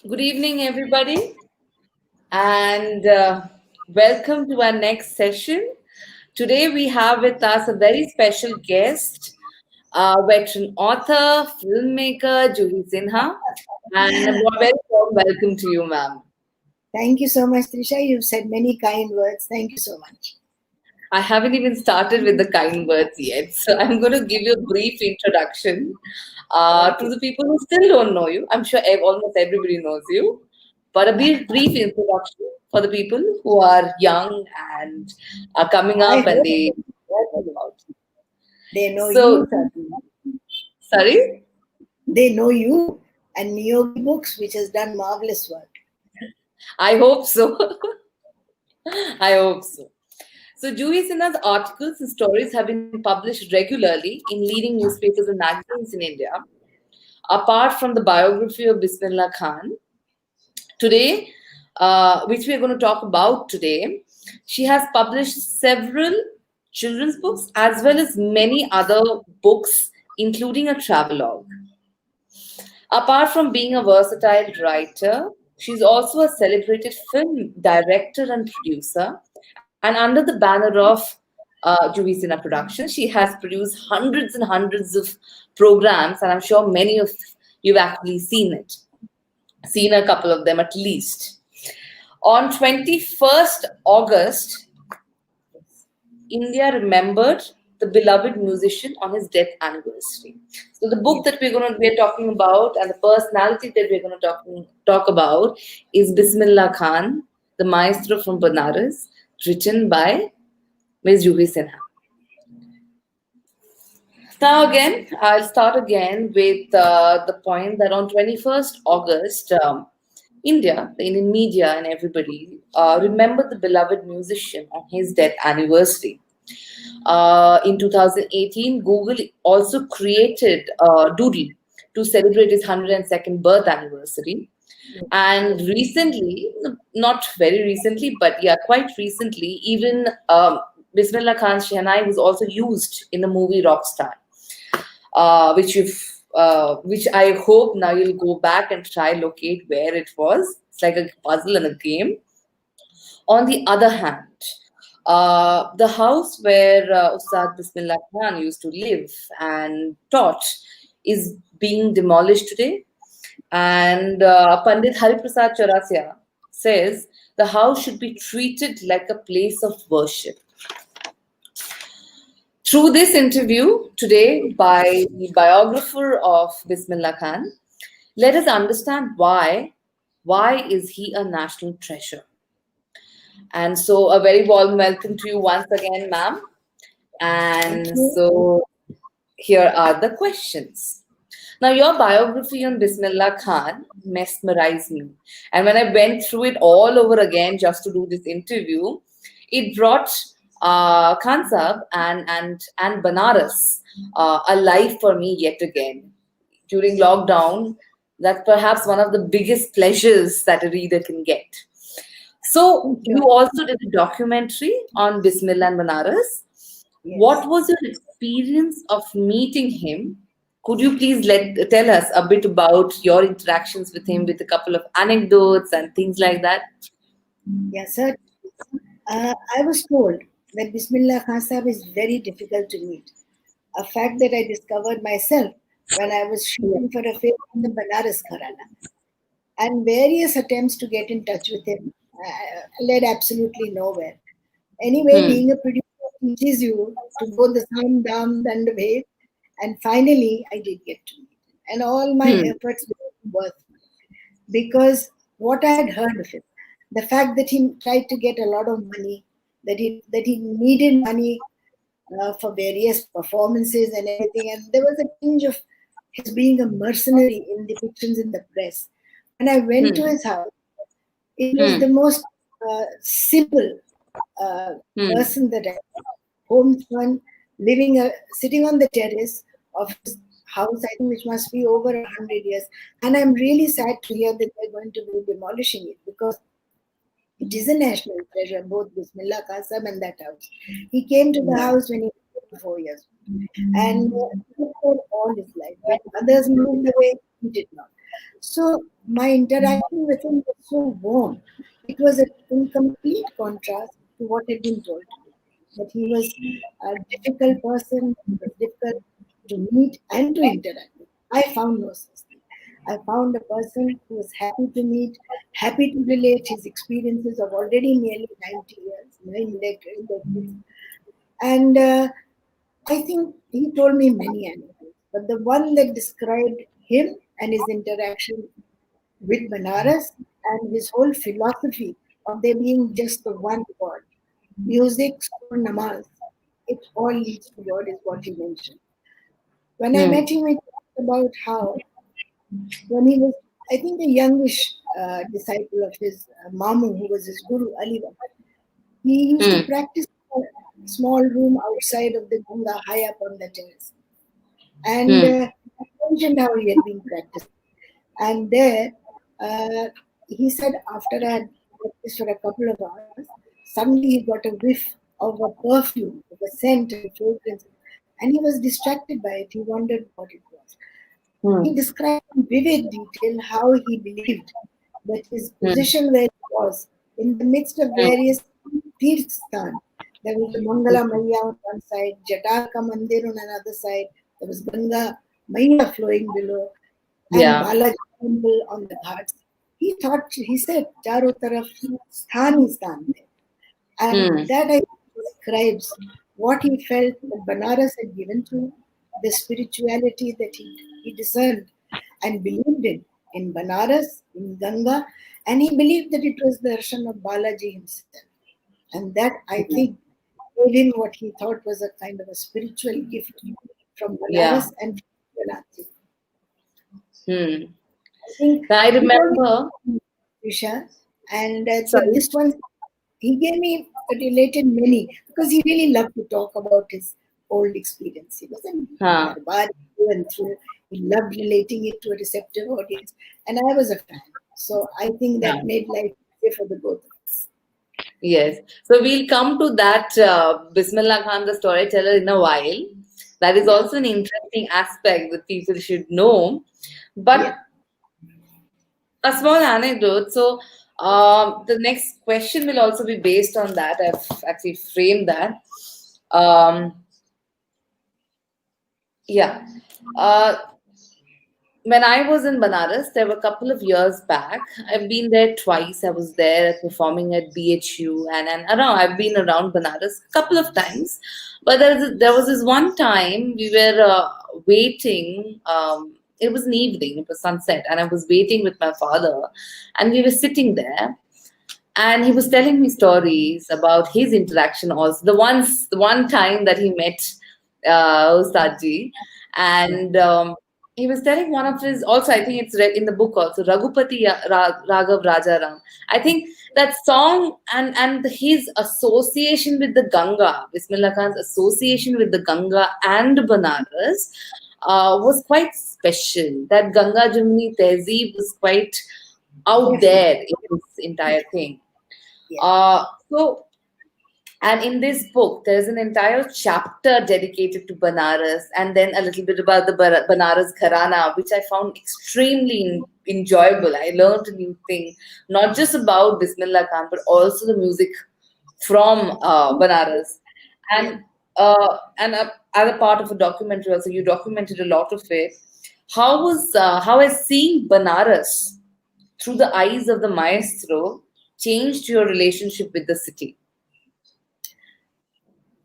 Good evening, everybody, and welcome to our next session. Today, we have with us a very special guest, veteran author, filmmaker, Juhi Sinha, and a very warm welcome to you, ma'am. Thank you so much, Trisha. You've said many kind words. Thank you so much. I haven't even started with the kind words yet, so I'm going to give you a brief introduction to Okay. the people who still don't know you. I'm sure almost everybody knows you, but a brief introduction for the people who are young and are coming I up and hope they know about you. they know So, you, certainly. sorry, They know you and Niyogi Books, which has done marvelous work. I hope so. I hope so. So, Juhi Sinha's articles and stories have been published regularly in leading newspapers and magazines in India. Apart from the biography of Bismillah Khan, today, which we are going to talk about today, she has published several children's books as well as many other books, including a travelogue. Apart from being a versatile writer, she's also a celebrated film director and producer. And under the banner of Juhi Sinha Productions, she has produced hundreds and hundreds of programs, and I'm sure many of you've actually seen a couple of them at least. On 21st August, India remembered the beloved musician on his death anniversary. So the book Yes. that we're talking about and the personality that we're going to talk about is Bismillah Khan, the maestro from Banaras, written by Ms. Juhi Sinha. Now again, I'll start again with the point that on 21st August, India, the Indian media and everybody remembered the beloved musician on his death anniversary. In 2018, Google also created a doodle to celebrate his 102nd birth anniversary. And recently, not very recently, but yeah, quite recently, even Bismillah Khan's Shehnai was also used in the movie Rockstar, which I hope now you'll go back and try locate where it was. It's like a puzzle and a game. On the other hand, the house where Ustad Bismillah Khan used to live and taught is being demolished today. And Pandit Hariprasad Chaurasia says the house should be treated like a place of worship. Through this interview today by the biographer of Bismillah Khan, let us understand why is he a national treasure. And so a very warm welcome to you once again, ma'am. Thank And you. so here are the questions. Now, your biography on Bismillah Khan mesmerized me. And when I went through it all over again just to do this interview, it brought Khan Sahib and Banaras alive for me yet again. During lockdown, that's perhaps one of the biggest pleasures that a reader can get. So, Thank you you. also did a documentary on Bismillah and Banaras. What Yes. was your experience of meeting him? Could you please tell us a bit about your interactions with him with a couple of anecdotes and things like that? Yes, sir. I was told that Bismillah Khan Sahib is very difficult to meet. A fact that I discovered myself when I was shooting for a film in the Banaras Gharana. And various attempts to get in touch with him led absolutely nowhere. Anyway, Hmm. being a producer teaches you to go the sound down and the way, and finally, I did get to meet him. And all my Hmm. efforts were worth it because what I had heard of him, the fact that he tried to get a lot of money, that he needed money for various performances and everything, and there was a tinge of his being a mercenary in depictions in the press. When I went to Hmm. his house, it was the Hmm. most simple uh, Hmm. person that I homespun, sitting on the terrace of his house, I think which must be over 100 years. And I'm really sad to hear that they're going to be demolishing it because it is a national treasure, both Bismillah Kasam and that house. He came to the house when he was 4 years and lived there all his life. When others moved away, he did not. So my interaction with him was so warm. It was in complete contrast to what had been told to me. That he was a difficult person, he was difficult to meet and to interact with. I found no such thing. I found a person who was happy to meet, happy to relate his experiences of already nearly 90 years, 9 decades. And I think he told me many anecdotes, but the one that described him and his interaction with Banaras and his whole philosophy of there being just the one God, music, or namaz, it all leads to God, is what he mentioned. When I Hmm. met him, he talked about how when he was, I think, a youngish disciple of his Mamu, who was his guru, Aliva, he used to Hmm. practice in a small room outside of the Ganga, high up on the terrace. And Hmm. I mentioned how he had been practicing. And there, uh, he said, after I had practiced for a couple of hours, suddenly he got a whiff of a perfume, of a scent and fragrance, and he was distracted by it. He wondered what it was. He Hmm. described in vivid detail how he believed that his Hmm. position where he was, in the midst of Hmm. various Tirthan, there was the Mangala Maya on one side, Jatarka Mandir on another side, there was Ganga Maya flowing below, and Yeah. Balaji temple on the ghats. He said, Charo taraf sthan hi sthan the. And Hmm. that I think describes what he felt that Banaras had given to him, the spirituality that he discerned and believed in Banaras, in Ganga, and he believed that it was the darshan of Balaji himself. And that, I think, gave him what he thought was a kind of a spiritual gift from Yeah. Banaras and from Varanasi. Hmm. I think I he told remember. me, Risha, and but Sorry. this one, he gave me related many because he really loved to talk about his old experience. He was in Huh. Darbar through and through. He loved relating it to a receptive audience, and I was a fan. So I think Yeah. that made life easier for the both of us. Yes. So we'll come to that Bismillah Khan, the storyteller, in a while. That is Yeah, also an interesting aspect that people should know. But yeah, a small anecdote. So the next question will also be based on that. I've actually framed that. Um, yeah. Uh, when I was in Banaras, there were a couple of years back. I've been there twice. I was there performing at BHU, and around. I've been around Banaras a couple of times. But there was this one time we were waiting. It was an evening. It was sunset, and I was waiting with my father, and we were sitting there, and he was telling me stories about his interaction also the one time that he met Ustadji, yeah, and he was telling one of his, also I think it's read in the book also, Raghupati Raghav Rajaram. I think that song and his association with the Ganga, Bismillah Khan's association with the Ganga and Banaras was quite special. That Ganga Jamuni Tehzeeb was quite out there definitely. in this entire thing. Yeah, So, and in this book, there's an entire chapter dedicated to Banaras, and then a little bit about the Banaras Gharana, which I found extremely enjoyable. I learned a new thing, not just about Bismillah Khan, but also the music from Banaras. yeah. And as a part of a documentary, also you documented a lot of it. How has seeing Banaras through the eyes of the maestro changed your relationship with the city?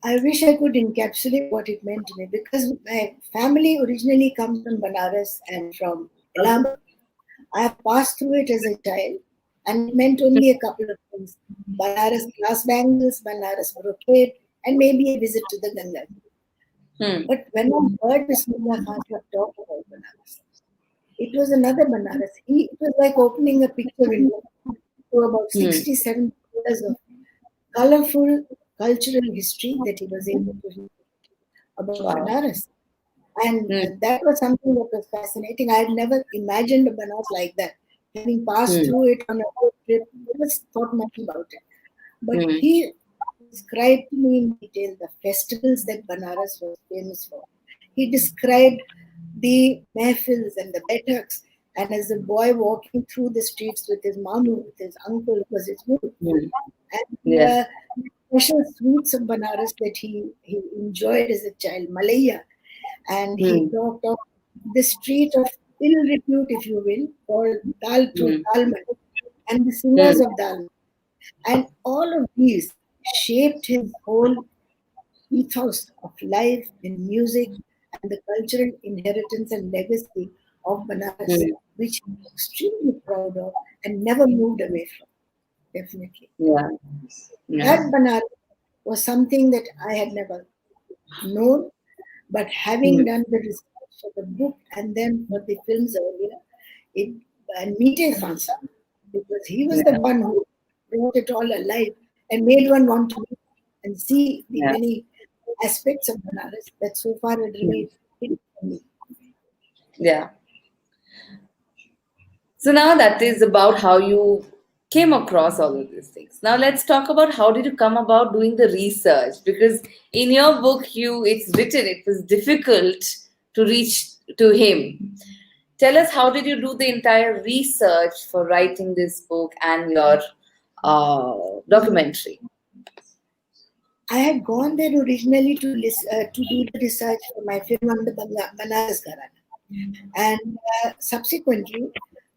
I wish I could encapsulate what it meant to me because my family originally comes from Banaras and from Allahabad. I have passed through it as a child, and it meant only a couple of things: Banaras glass bangles, Banaras brocade, and maybe a visit to the Ganga. Hmm. But when I heard Bismillah Khan talk about Banaras, it was another Banaras. It was like opening a picture window to about Hmm. 67 years of colorful cultural history that he was able to read about Wow. Banaras. And Hmm. that was something that was fascinating. I had never imagined a Banaras like that. Having passed Hmm. through it on a road trip, never thought much about it. But Hmm. he described to me in detail the festivals that Banaras was famous for. He described the mehfils and the betaks And as a boy walking through the streets with his mamu, with his uncle, was his guru. Mm. And Yeah. special sweets of Banaras that he enjoyed as a child, Malaya. And he Mm. talked of the street of ill repute, if you will, called Mm. Dalman, and the Mm. singers of Dalman. And all of these shaped his whole ethos of life in music and the cultural inheritance and legacy of Banaras, Mm. which he was extremely proud of and never moved away from, definitely. Yeah. Yeah. That Banaras was something that I had never known, but having Mm. done the research for the book and then for the films earlier, it and meeting Khan Sahib, because he was the Yeah. one who brought it all alive and made one want to meet and see the Yeah. many aspects of Banaras that so far had Mm. remained hidden from me. Yeah. So now that is about how you came across all of these things. Now let's talk about how did you come about doing the research? Because in your book, it's written it was difficult to reach to him. Tell us, how did you do the entire research for writing this book and your documentary? I had gone there originally to do the research for my film on the Banaras Gharana. And subsequently,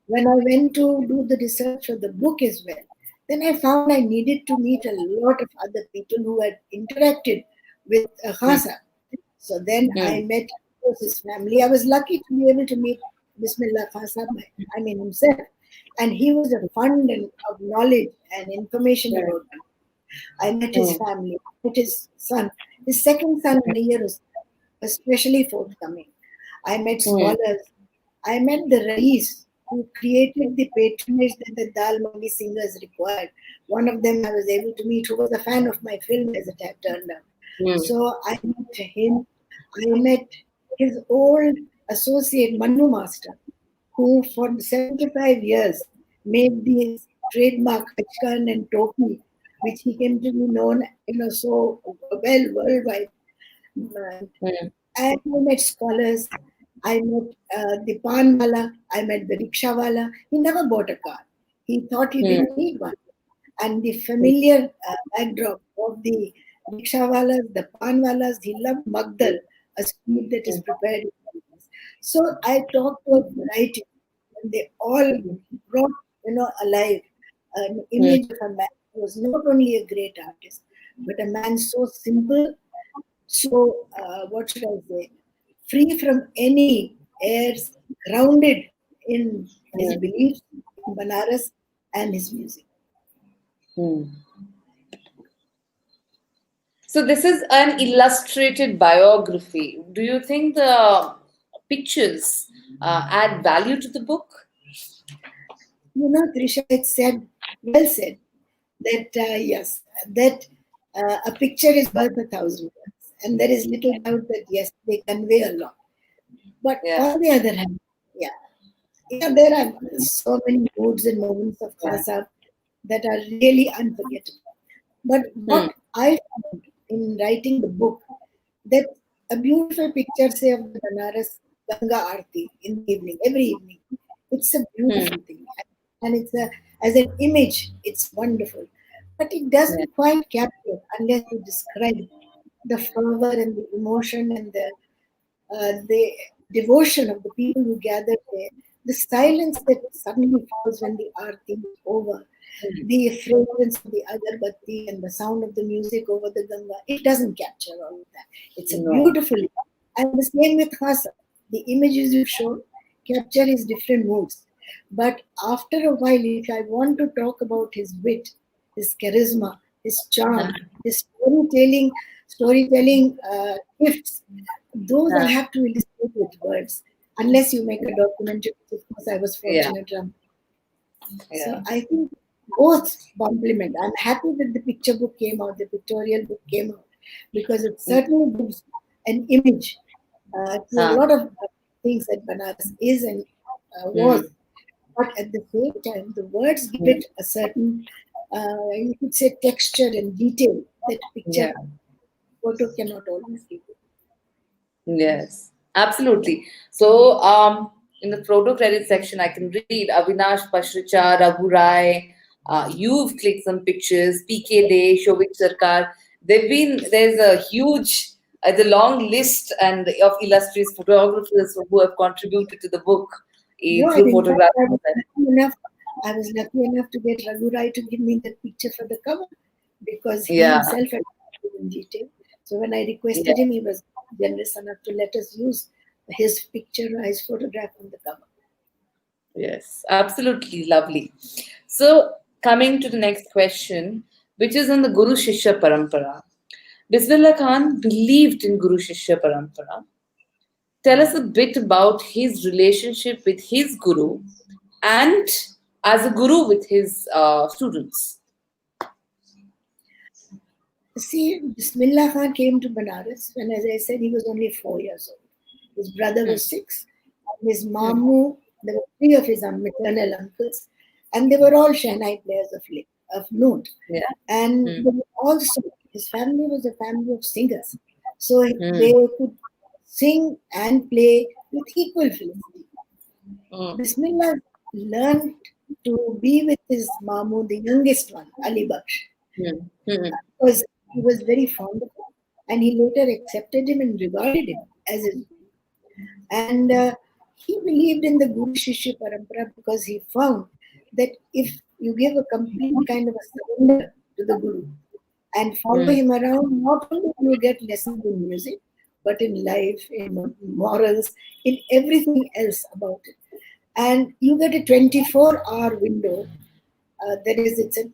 when I went to do the research for the book as well, then I found I needed to meet a lot of other people who had interacted with Mm. Khasa. So then I Mm. met his family. I was lucky to be able to meet Bismillah Khan Sahib, I mean himself. And he was a fund of knowledge and information Mm. about me. I met his Mm. family, met his son. His second son, Nayyar, was especially forthcoming. I met Mm. scholars. I met the Rais who created the patronage that the Dal Mangi singers required. One of them I was able to meet who was a fan of my film as it had turned out. Mm. So I met him. I met his old associate, Manu Master, who for 75 years made the trademark Hachkan and Topi, which he came to be known, so well worldwide. Mm. And I met scholars. I met the Panwala. I met the Rickshawala. He never bought a car. He thought he Mm. didn't need one. And the familiar backdrop of the Rickshawalas, the Panwalas, he loved Magdal, a sweet that is prepared. So I talked to a variety, and they all brought, alive an Mm. image of a man who was not only a great artist, but a man so simple, so, what should I say, free from any airs, grounded in his Mm. beliefs in Banaras and his music. Mm. So this is an illustrated biography. Do you think the pictures add value to the book? Trisha, it's well said, that yes, that a picture is worth 1,000 words. And there is little doubt that yes, they convey a lot. But Yeah. on the other hand, yeah, there are so many moods and moments of Yeah. Khasa that are really unforgettable. But Hmm. what I found in writing the book, that a beautiful picture, say, of the Banaras Ganga Aarti in the evening, every evening, it's a Hmm. beautiful thing. And as an image, it's wonderful. But it Yeah. doesn't quite capture unless you describe the fervor and the emotion and the devotion of the people who gathered there, the silence that suddenly falls when the aarti is over, the fragrance of the agarbatti and the sound of the music over the Ganga, it doesn't capture all of that. It's a No. beautiful, and the same with Khasa. The images you show capture his different moods. But after a while, if I want to talk about his wit, his charisma, his charm, his storytelling gifts, those I have to illustrate with words. Unless you make a documentary, which of course I was Yeah. fortunate enough. So Yeah. I think both complement. I'm happy that the picture book came out, the pictorial book came out, because it certainly gives an image to a Huh. lot of things that Banaras is and Hmm. was. But at the same time, the words give Hmm. it a certain, you could say, texture and detail that picture Yeah. photo cannot always give. Yes. Absolutely. So in the photo credit section, I can read Avinash Pashricha, Raghu Rai. You've clicked some pictures. PK Day, Shobik Sarkar. There's a huge, the long list and of illustrious photographers who have contributed to the book No, through in fact, photographs. I was lucky enough to get Raghu Rai to give me that picture for the cover because he Yeah, himself had it in detail. So when I yeah, requested him, he was generous enough to let us use his picture, his photograph on the cover. yes, absolutely lovely. So, coming to the next question, which is on the Guru Shishya Parampara. Bismillah Khan believed in Guru Shishya Parampara. Tell us a bit about his relationship with his guru and as a guru with his students. See, Bismillah Khan came to Banaras when, as I said, he was only 4 years old. His brother Hmm. was 6, and his Hmm. mamu, there were 3 of his maternal uncles, and they were all Shahnai players of note. Yeah. And Hmm. they were also, his family was a family of singers. So Hmm. they could sing and play with equal felicity. Hmm. Bismillah learned to be with his mamu, the youngest one, Ali Baksh, Hmm. Hmm. because he was very fond of him, and he later accepted him and regarded him as his guru. And he believed in the Guru Shishya Parampara because he found that if you give a complete kind of a surrender to the Guru and follow Hmm. him around, not only do you get lessons in music, but in life, in morals, in everything else about it. And you get a 24-hour window. There is, it's a,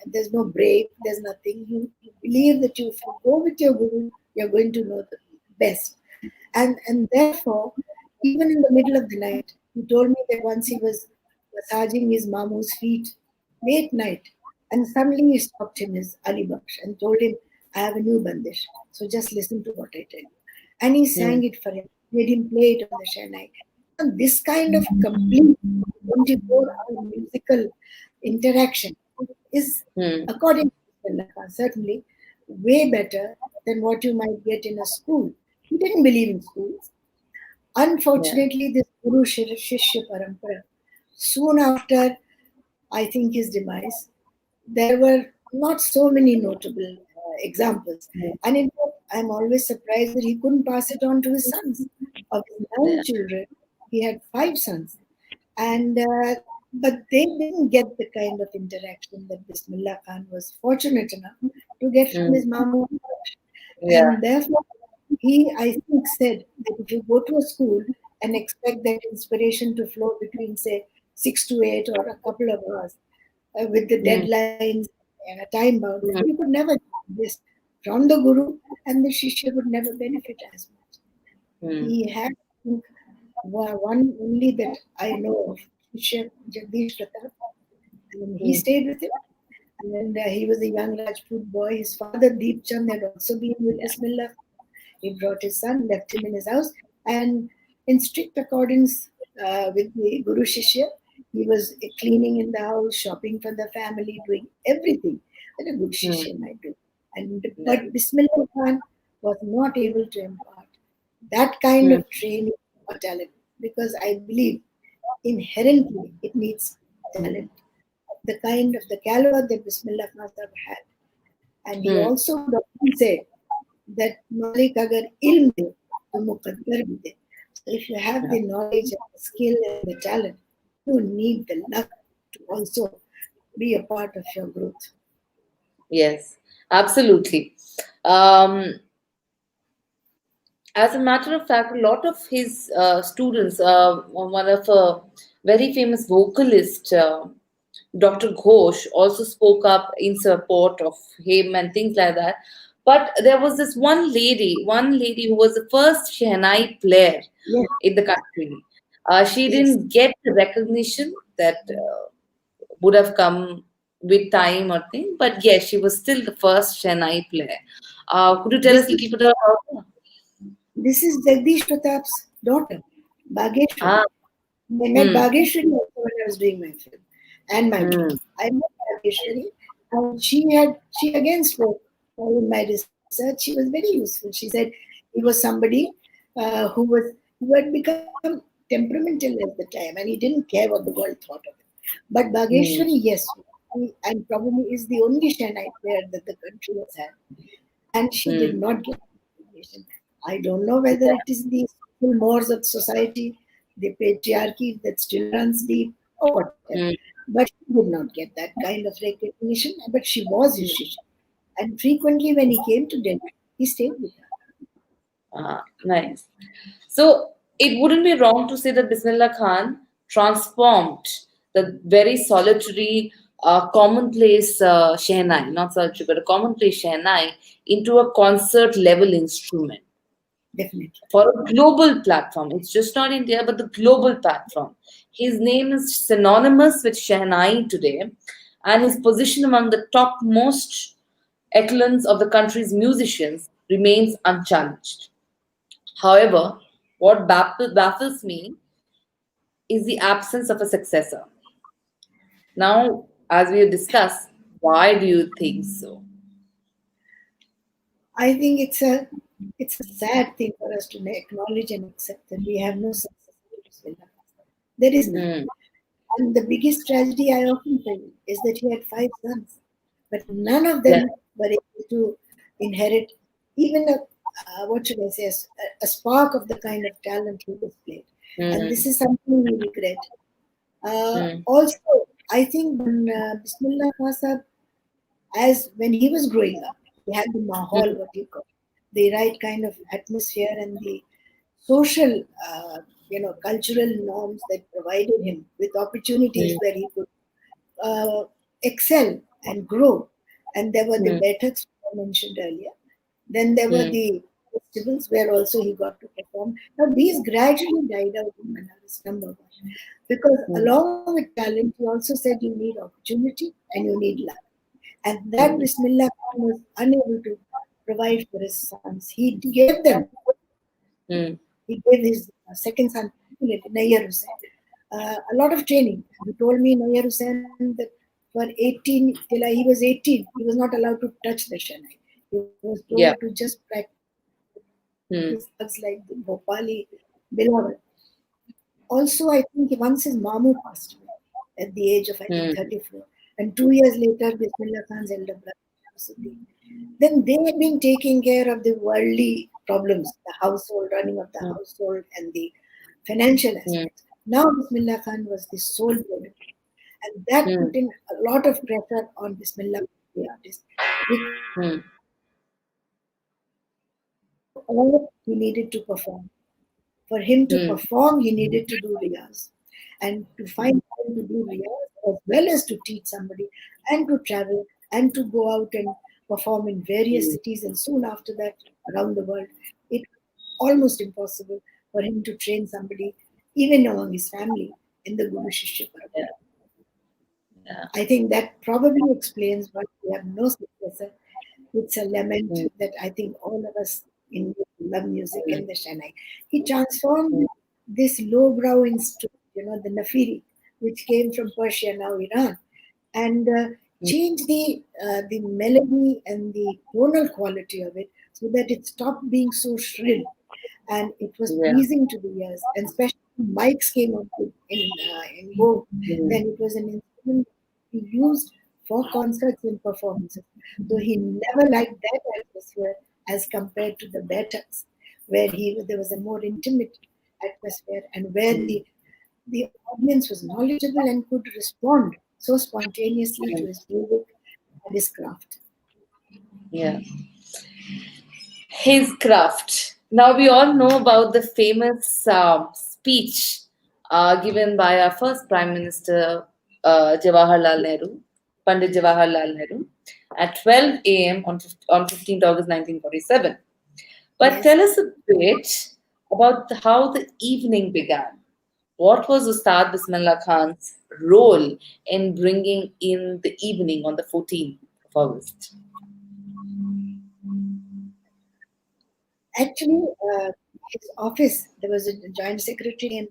there's no break, there's nothing. You believe that you, if you go with your Guru, you're going to know the best. And therefore, even in the middle of the night, he told me that once he was massaging his mamu's feet late night, and suddenly he stopped him, his Ali Baksh, and told him, I have a new bandish, so just listen to what I tell you. And he Hmm. sang it for him, made him play it on the Shahnai. And this kind of complete 24-hour musical interaction is, Hmm. according to Bismillah Khan, certainly way better than what you might get in a school. He didn't believe in schools. Yeah. Unfortunately, this Guru Shishya Parampara, soon after, I think, his demise, there were not so many notable examples. Hmm. And in fact, I'm always surprised that he couldn't pass it on to his sons. Of his Yeah. 9 children, he had 5 sons. And but they didn't get the kind of interaction that Bismillah Khan was fortunate enough to get from Hmm. his Mamu. Yeah. And therefore, he, I think, said that if you go to a school and expect that inspiration to flow between, say, 6 to 8 or a couple of hours with the Hmm. deadlines and a time bound, you Hmm. could never get this from the Guru, and the Shishya would never benefit as much. Hmm. He had, I think, one only that I know of, Shishya Jagdish Pratap, and he Hmm. stayed with him. And he was a young Rajput boy. His father, Deep Chand, had also been with Yeah. Bismillah. He brought his son, left him in his house, and in strict accordance with the Guru Shishya, he was cleaning in the house, shopping for the family, doing everything that a good Hmm. Shishya might do. And Yeah. but Bismillah Khan was not able to impart that kind Hmm. of training or talent because I believe inherently it needs talent the kind of the caliber that Bismillah Khan Sahib had. And he Hmm. also would often say that Malik agar ilm de, to muqaddar bhi de. So if you have Yeah. the knowledge and the skill and the talent, you need the luck to also be a part of your growth. Yes. Absolutely. Um, as a matter of fact, a lot of his students, one of a very famous vocalist, Dr. Ghosh, also spoke up in support of him and things like that. But there was this one lady who was the first Shehnai player Yes, in the country. She yes. didn't get the recognition that would have come with time or thing, but yes, she was still the first Shehnai player. Could you tell This us a is little bit about her? this is Jagdish Pratap's daughter, Ah, Bhageshwari. I met hmm, Bhageshwari also when I was doing my film and my book. hmm, I met Bhageshwari, and she again spoke in my research. She was very useful. She said he was somebody who had become temperamental at the time, and he didn't care what the world thought of him. But Bageshwari, yes, and probably is the only Shehnai player that the country has had, and she did not get recognition. I don't know whether it is the social mores of society, the patriarchy that still runs deep, or whatever. But she did not get that kind of recognition. But she was his Shisha. And frequently when he came to Delhi, he stayed with her. Nice. So it wouldn't be wrong to say that Bismillah Khan transformed the very solitary, commonplace Shehnai, not solitary, but a commonplace Shehnai, into a concert level instrument Definitely. for a global platform. It's just not India, but the global platform. His name is synonymous with Shehnai today, and his position among the topmost echelons of the country's musicians remains unchallenged. However, what baffles me is the absence of a successor. Now, as we have discussed, why do you think so? I think it's a sad thing for us to acknowledge and accept that we have no successor. There is none. And the biggest tragedy I often feel is that he had 5 sons, but none of them were able to inherit even what should I say, a spark of the kind of talent he displayed. And this is something we regret. Also, I think when Bismillah Khan, as when he was growing up, he had the mahal, what you call, the right kind of atmosphere and the social, cultural norms that provided him with opportunities where he could excel and grow. And there were the Baithaks I mentioned earlier. Then there were the festivals where also he got to perform. Now these gradually died out in Banaras, number one. Because along with talent, he also said you need opportunity and you need luck. And that Bismillah Khan was unable to provide for his sons. He gave them. He gave his second son, Nayyar Hussain, a lot of training. He told me, Nayyar Hussain, that for 18, till he was 18, he was not allowed to touch the Shehnai. He was told to just practice like the Bhopali, Bilawal. Also, I think once his Mamu passed away at the age of, I think, 34. And 2 years later, Bismillah Khan's elder brother, then they had been taking care of the worldly problems, the household, running of the household, and the financial aspects. Now, Bismillah Khan was the sole breadwinner. And that put in a lot of pressure on Bismillah, the artist. All he needed to perform. For him to perform, he needed to do riyaz. And to find time to do riyaz, as well as to teach somebody, and to travel, and to go out and perform in various cities, and soon after that, around the world, it was almost impossible for him to train somebody, even among his family, in the Guru Shishya Parampara. I think that probably explains why we have no successor. It's a lament that I think all of us in love music and the Shehnai. He transformed this lowbrow instrument, the Nafiri, which came from Persia, now Iran, and changed the melody and the tonal quality of it so that it stopped being so shrill and it was pleasing to the ears. And especially mics came up in vogue, then it was an instrument he used for concerts and performances. So he never liked that atmosphere as compared to the Baithaks, where there was a more intimate atmosphere and where the audience was knowledgeable and could respond so spontaneously to his music and his craft. Yeah. His craft. Now we all know about the famous speech given by our first Prime Minister, Jawaharlal Nehru, Pandit Jawaharlal Nehru, at 12 a.m. on 15th August 1947. But tell us a bit about how the evening began. What was Ustad Bismillah Khan's role in bringing in the evening on the 14th of August? Actually, his office, there was a joint secretary, and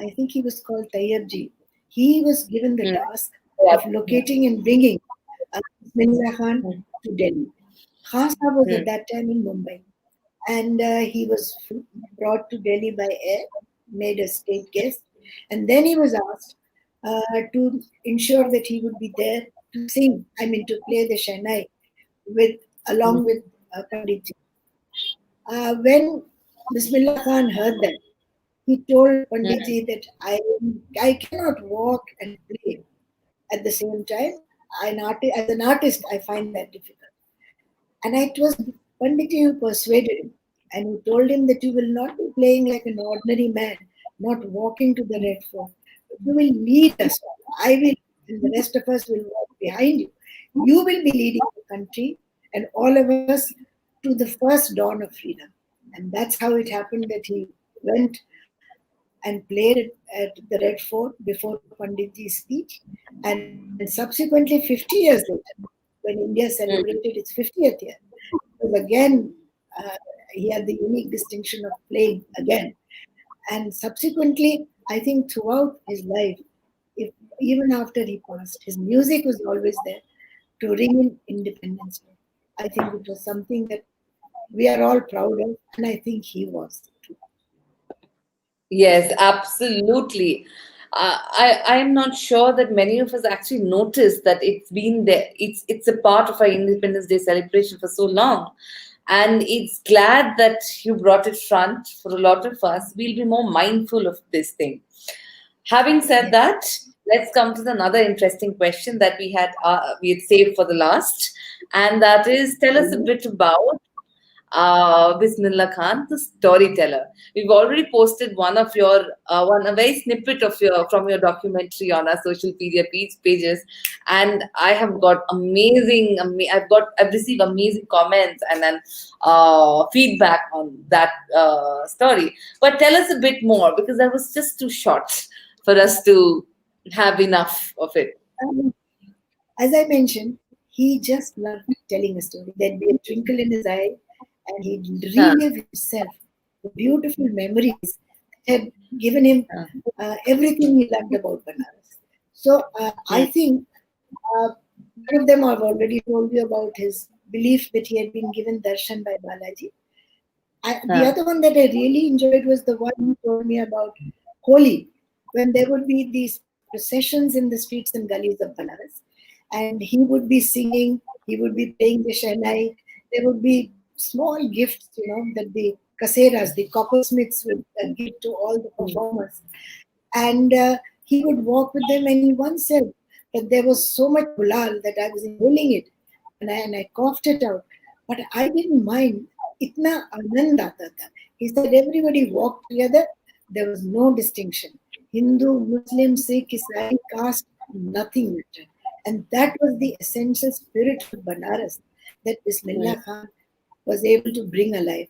I think he was called Tayyabji. He was given the task of locating and bringing Bismillah Khan to Delhi. Khan Sahib was at that time in Mumbai, and he was brought to Delhi by air. made a state guest. And then he was asked to ensure that he would be there to sing, to play the Shehnai along with Pandit Ji. When Bismillah Khan heard that, he told Panditji that I cannot walk and play at the same time. As an artist, I find that difficult. And it was Panditji who persuaded him. And he told him that you will not be playing like an ordinary man, not walking to the Red Fort. You will lead us. I will, and the rest of us will walk behind you. You will be leading the country and all of us to the first dawn of freedom. And that's how it happened that he went and played at the Red Fort before Panditji's speech. And subsequently, 50 years later, when India celebrated its 50th year, was again, he had the unique distinction of playing again. And subsequently, I think throughout his life, even after he passed, his music was always there to ring in Independence Day. I think it was something that we are all proud of, and I think he was too. Yes, absolutely. I'm not sure that many of us actually noticed that it's been there. It's a part of our Independence Day celebration for so long, and it's glad that you brought it front for a lot of us. We'll be more mindful of this thing. Having said that, let's come to another interesting question that we had saved for the last, and that is, tell us a bit about Bismillah Khan, the storyteller. We've already posted a very snippet of from your documentary on our social media pages, and I have got I've received amazing comments and then feedback on that story. But tell us a bit more, because that was just too short for us to have enough of it. As I mentioned, he just loved telling a story. There'd be a twinkle in his eye, and he'd relive himself the beautiful memories that had given him everything he loved about Banaras. So I think one of them I've already told you about his belief that he had been given darshan by Balaji. The other one that I really enjoyed was the one he told me about Holi, when there would be these processions in the streets and gullies of Banaras. And he would be singing, he would be playing the Shehnai. There would be small gifts, that the kaseras, the coppersmiths would give to all the performers. And he would walk with them, and he once said that there was so much gulal that I was inhaling it, and I coughed it out. But I didn't mind. Itna anand aata tha. He said everybody walked together. There was no distinction. Hindu, Muslim, Sikh, Isai, caste, nothing mattered. And that was the essential spirit of Banaras that Bismillah Khan was able to bring alive.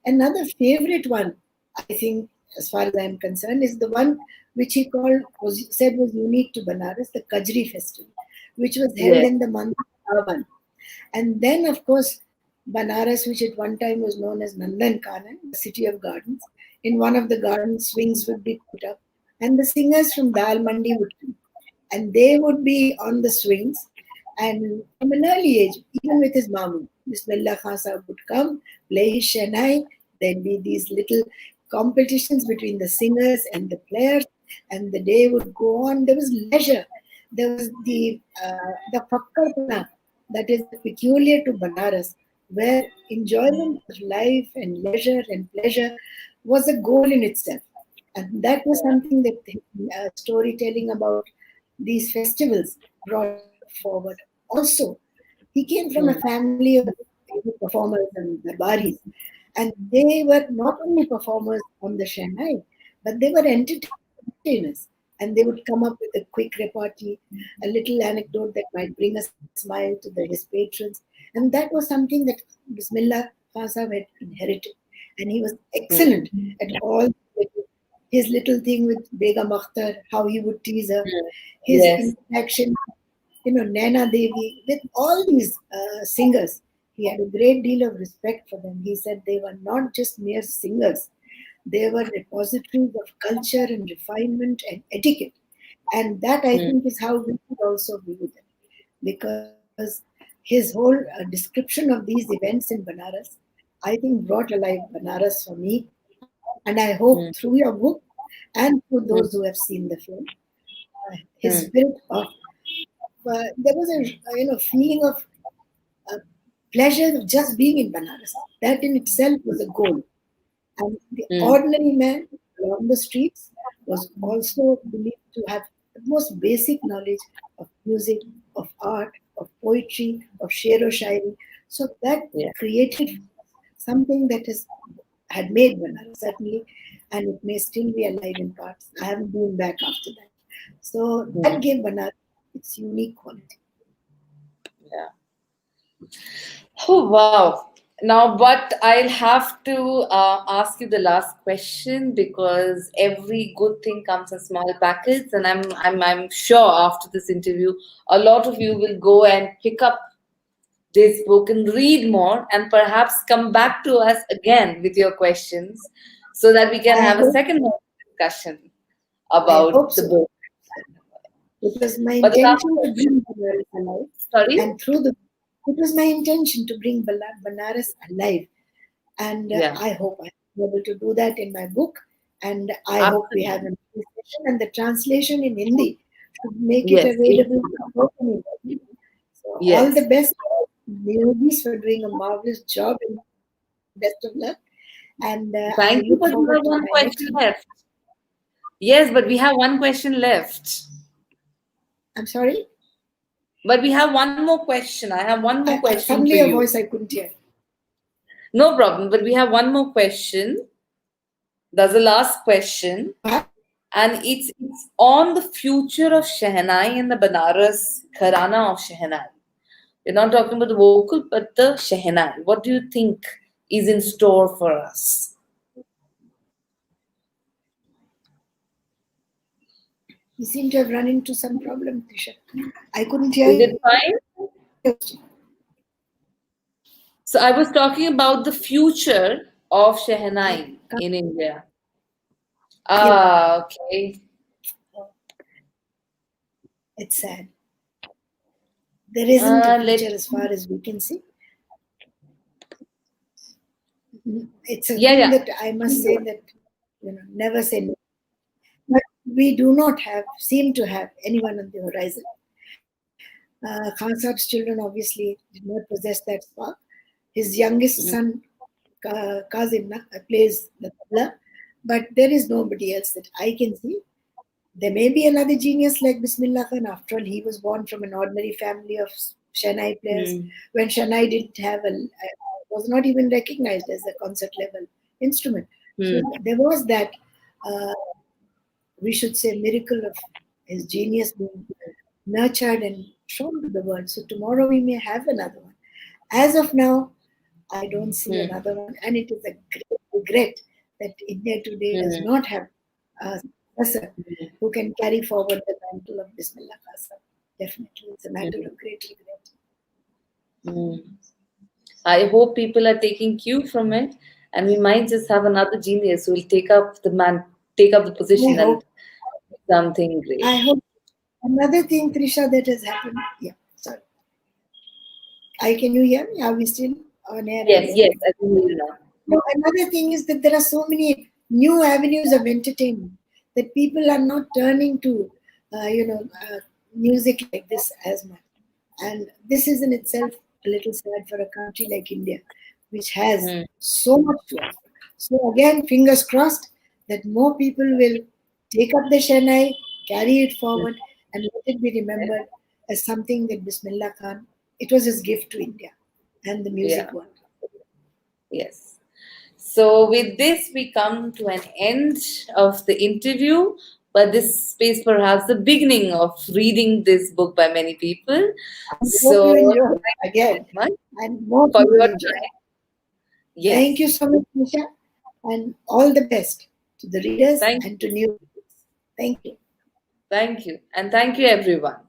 Another favorite one, I think, as far as I am concerned, is the one which he said was unique to Banaras, the Kajri festival, which was held in the month of Sawan. And then, of course, Banaras, which at one time was known as Nandan Kanan, the city of gardens, in one of the gardens, swings would be put up, and the singers from Dal Mandi would come. And they would be on the swings, and from an early age, even with his mamu, Bismillah Khan Sahib would come, play his Shehnai. There'd be these little competitions between the singers and the players, and the day would go on. There was leisure. There was the fakkarpana that is peculiar to Banaras, where enjoyment of life and leisure and pleasure was a goal in itself. And that was something that storytelling about these festivals brought forward. Also, he came from a family of performers and darbaris, and they were not only performers on the Shehnai, but they were entertainers. And they would come up with a quick repartee, a little anecdote that might bring a smile to his patrons. And that was something that Bismillah Khan Sahib had inherited. And he was excellent at all. His little thing with Begum Akhtar, how he would tease her, his interaction, Naina Devi, with all these singers. He had a great deal of respect for them. He said they were not just mere singers. They were repositories of culture and refinement and etiquette. And that, I think, is how we should also view them. Because his whole description of these events in Banaras, I think, brought alive Banaras for me. And I hope through your book, and through Mm, those who have seen the film. His spirit of there was a feeling of uh, pleasure of just being in Banaras. That in itself was a goal. And the mm, ordinary man along the streets was also believed to have the most basic knowledge of music, of art, of poetry, of shero shairi. So that yeah. created something that had made Banaras, certainly, and it may still be alive in parts. I haven't been back after that. So that Mm, gave Banaras its unique quality. yeah. Oh, wow. Now, but I'll have to ask you the last question because every good thing comes in small packets, and I'm sure after this interview, a lot of you will go and pick up this book and read more, and perhaps come back to us again with your questions, so that we can I have a hope, second discussion I about hope the so. book. It was my But the last intention to question, bring Banaras alive, sorry. and it was my intention to bring Banaras alive, and Yeah, I hope I'm able to do that in my book, and I hope we have absolutely. a translation, and the translation in Hindi should make it Yes, available to spoken Hindi. So all yes. the best, yogis, for doing a marvelous job, and best of luck. And I look Thank forward you, to but my we have next one book. question left. Yes, but we have one question left. I'm sorry. But we have one more question. I have one more question for Suddenly a you. voice I couldn't hear. No problem, but we have one more question. That's the last question. Perhaps And it's on the future of Shehnai and the Banaras Gharana of Shehnai. We're not talking about the vocal, but the Shehnai. What do you think is in store for us? we seem to have run into some problem, Tisha. I couldn't hear Is your it fine? question. So I was talking about the future of I Shehnai can't in India. hear. Ah, okay. It's sad. There isn't a Let future as far as we can see. It's a yeah, thing yeah. that I must say that never say no. But we do not seem to have anyone on the horizon. Khan Saab's children obviously did not possess that spark. His youngest Mm, son, Kazim, plays the tabla, but there is nobody else that I can see. There may be another genius like Bismillah Khan. After all, he was born from an ordinary family of Shanai players. mm, When Shanai didn't have was not even recognized as a concert level instrument. So mm, there was that, uh, we should say, miracle of his genius being nurtured and shown to the world. So tomorrow we may have another one. As of now, I don't see mm, another one, and it is a great regret that India today does mm, not have a successor mm, who can carry forward the mantle of Bismillah Khan. Definitely, it's a matter mm, of great regret. mm. I hope people are taking cue from it, and we might just have another genius who will take up the I position and hope. do something great. I hope. Another thing, Trisha, that has happened. Yeah, sorry. Can you hear me? Are we still on air Yes, again? yes, I can hear you now. No, another thing is that there are so many new avenues of entertainment that people are not turning to, music like this as much. And this is in itself a little sad for a country like India, which has Mm, so much to offer. So again, fingers crossed that more people will take up the Shanai, carry it mm, forward, and let it be remembered as something that Bismillah Khan, it was his gift to India and the music yeah, world. yes. So, with this, we come to an end of the interview, but this is perhaps the beginning of reading this book by many people. I hope So, you enjoy thank you again, so much and more for people your enjoy. time. Thank Yes, you so much, Nisha, and all the best to the readers thank and you. to new readers. Thank you. Thank you. And thank you, everyone.